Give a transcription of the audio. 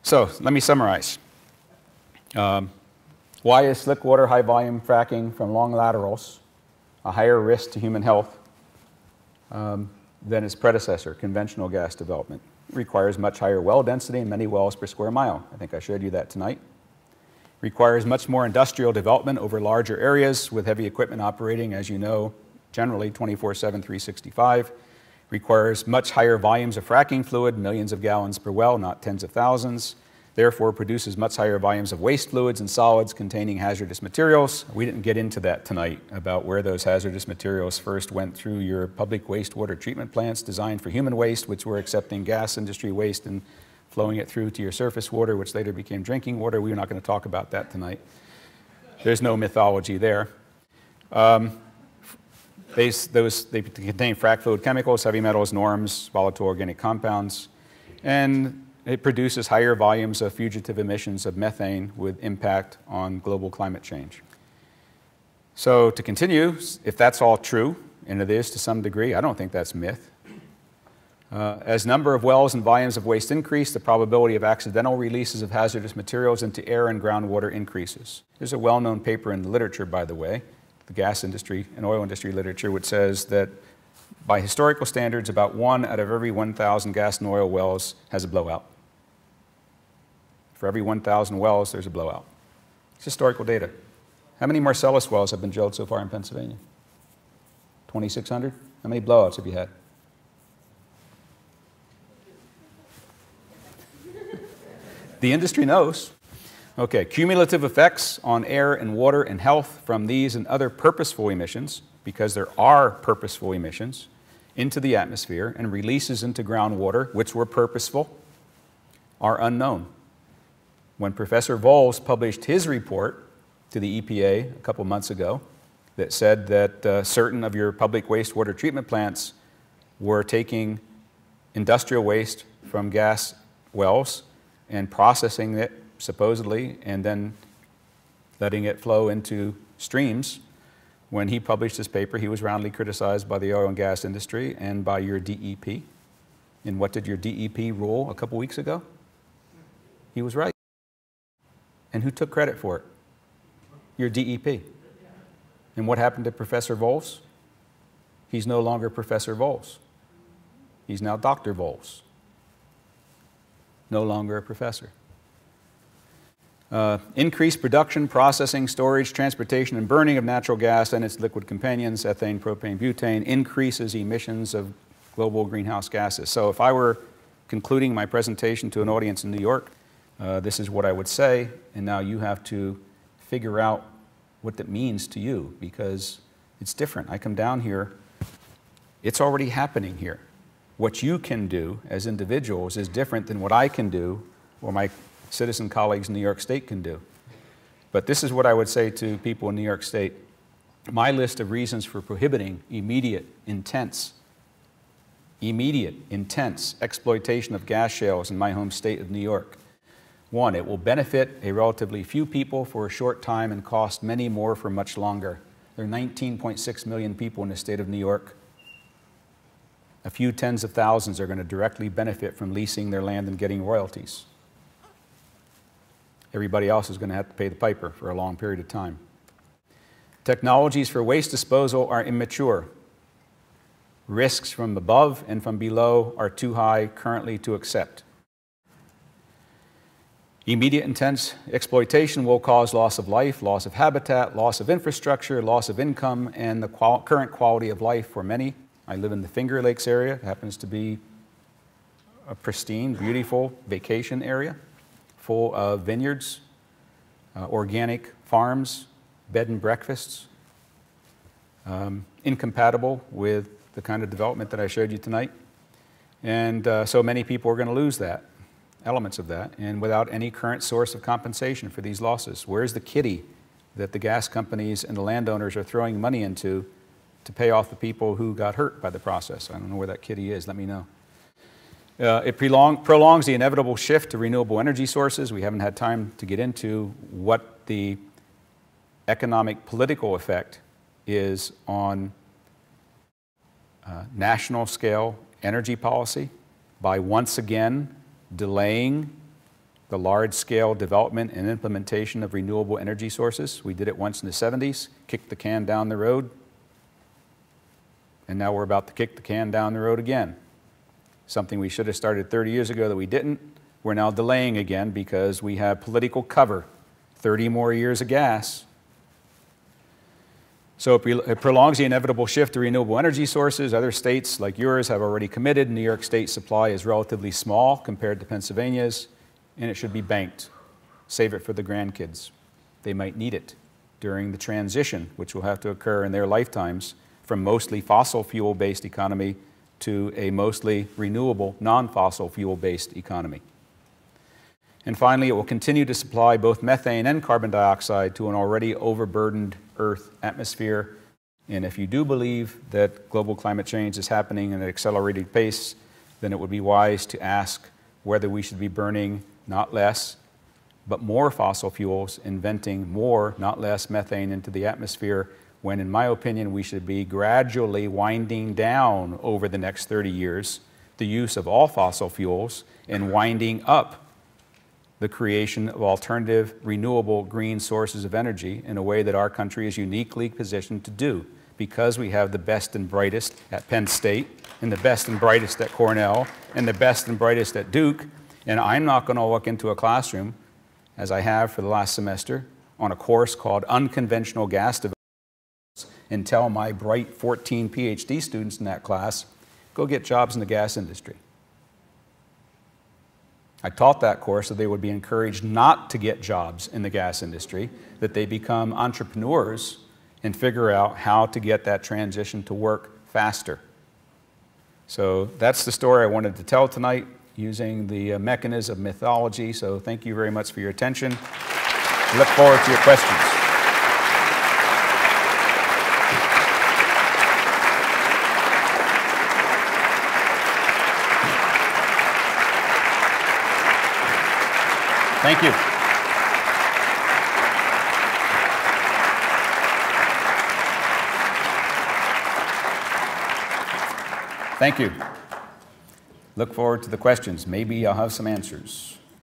So let me summarize. Why is slickwater high volume fracking from long laterals a higher risk to human health than its predecessor, conventional gas development? It requires much higher well density and many wells per square mile. I think I showed you that tonight. Requires much more industrial development over larger areas with heavy equipment operating, as you know, generally 24/7, 365. Requires much higher volumes of fracking fluid, millions of gallons per well, not tens of thousands. Therefore, produces much higher volumes of waste fluids and solids containing hazardous materials. We didn't get into that tonight about where those hazardous materials first went through your public wastewater treatment plants designed for human waste, which were accepting gas industry waste and flowing it through to your surface water, which later became drinking water. We're not going to talk about that tonight. There's no mythology there. They contain frac fluid chemicals, heavy metals, norms, volatile organic compounds, and it produces higher volumes of fugitive emissions of methane with impact on global climate change. So to continue, if that's all true, and it is to some degree, I don't think that's myth. As number of wells and volumes of waste increase, the probability of accidental releases of hazardous materials into air and groundwater increases. There's a well-known paper in the literature, by the way, the gas industry and oil industry literature, which says that by historical standards, about 1 out of every 1,000 gas and oil wells has a blowout. For every 1,000 wells, there's a blowout. It's historical data. How many Marcellus wells have been drilled so far in Pennsylvania? 2,600? How many blowouts have you had? The industry knows. Okay, cumulative effects on air and water and health from these and other purposeful emissions, because there are purposeful emissions, into the atmosphere and releases into groundwater, which were purposeful, are unknown. When Professor Volz published his report to the EPA a couple months ago that said that certain of your public wastewater treatment plants were taking industrial waste from gas wells and processing it, supposedly, and then letting it flow into streams. When he published this paper, he was roundly criticized by the oil and gas industry and by your DEP. And what did your DEP rule a couple weeks ago? He was right. And who took credit for it? Your DEP. And what happened to Professor Volz? He's no longer Professor Volz. He's now Dr. Volz. No longer a professor. Increased production, processing, storage, transportation, and burning of natural gas and its liquid companions, ethane, propane, butane, increases emissions of global greenhouse gases. So if I were concluding my presentation to an audience in New York, this is what I would say, and now you have to figure out what that means to you, because it's different. I come down here, it's already happening here. What you can do as individuals is different than what I can do or my citizen colleagues in New York State can do. But this is what I would say to people in New York State. My list of reasons for prohibiting immediate, intense exploitation of gas shales in my home state of New York. 1, it will benefit a relatively few people for a short time and cost many more for much longer. There are 19.6 million people in the state of New York. A few tens of thousands are going to directly benefit from leasing their land and getting royalties. Everybody else is going to have to pay the piper for a long period of time. Technologies for waste disposal are immature. Risks from above and from below are too high currently to accept. Immediate intense exploitation will cause loss of life, loss of habitat, loss of infrastructure, loss of income, and the current quality of life for many. I live in the Finger Lakes area. It happens to be a pristine, beautiful vacation area full of vineyards, organic farms, bed and breakfasts, incompatible with the kind of development that I showed you tonight. And so many people are going to lose that, elements of that, and without any current source of compensation for these losses. Where's the kitty that the gas companies and the landowners are throwing money into to pay off the people who got hurt by the process? I don't know where that kitty is. Let me know. It prolongs the inevitable shift to renewable energy sources. We haven't had time to get into what the economic political effect is on national scale energy policy by once again delaying the large-scale development and implementation of renewable energy sources. We did it once in the 70s, kicked the can down the road, and now we're about to kick the can down the road again. Something we should have started 30 years ago that we didn't, we're now delaying again because we have political cover, 30 more years of gas. So it prolongs the inevitable shift to renewable energy sources. Other states like yours have already committed. New York State supply is relatively small compared to Pennsylvania's, and it should be banked. Save it for the grandkids. They might need it during the transition, which will have to occur in their lifetimes, from mostly fossil fuel-based economy to a mostly renewable, non-fossil fuel-based economy. And finally, it will continue to supply both methane and carbon dioxide to an already overburdened Earth atmosphere. And if you do believe that global climate change is happening at an accelerated pace, then it would be wise to ask whether we should be burning not less, but more fossil fuels, inventing more, not less, methane into the atmosphere, when, in my opinion, we should be gradually winding down over the next 30 years the use of all fossil fuels and winding up the creation of alternative, renewable, green sources of energy in a way that our country is uniquely positioned to do, because we have the best and brightest at Penn State, and the best and brightest at Cornell, and the best and brightest at Duke. And I'm not going to walk into a classroom, as I have for the last semester, on a course called Unconventional Gas Development, and tell my bright 14 PhD students in that class, go get jobs in the gas industry. I taught that course so they would be encouraged not to get jobs in the gas industry, that they become entrepreneurs and figure out how to get that transition to work faster. So that's the story I wanted to tell tonight using the mechanism of mythology. So thank you very much for your attention. I look forward to your questions. Thank you. Thank you. Look forward to the questions. Maybe I'll have some answers.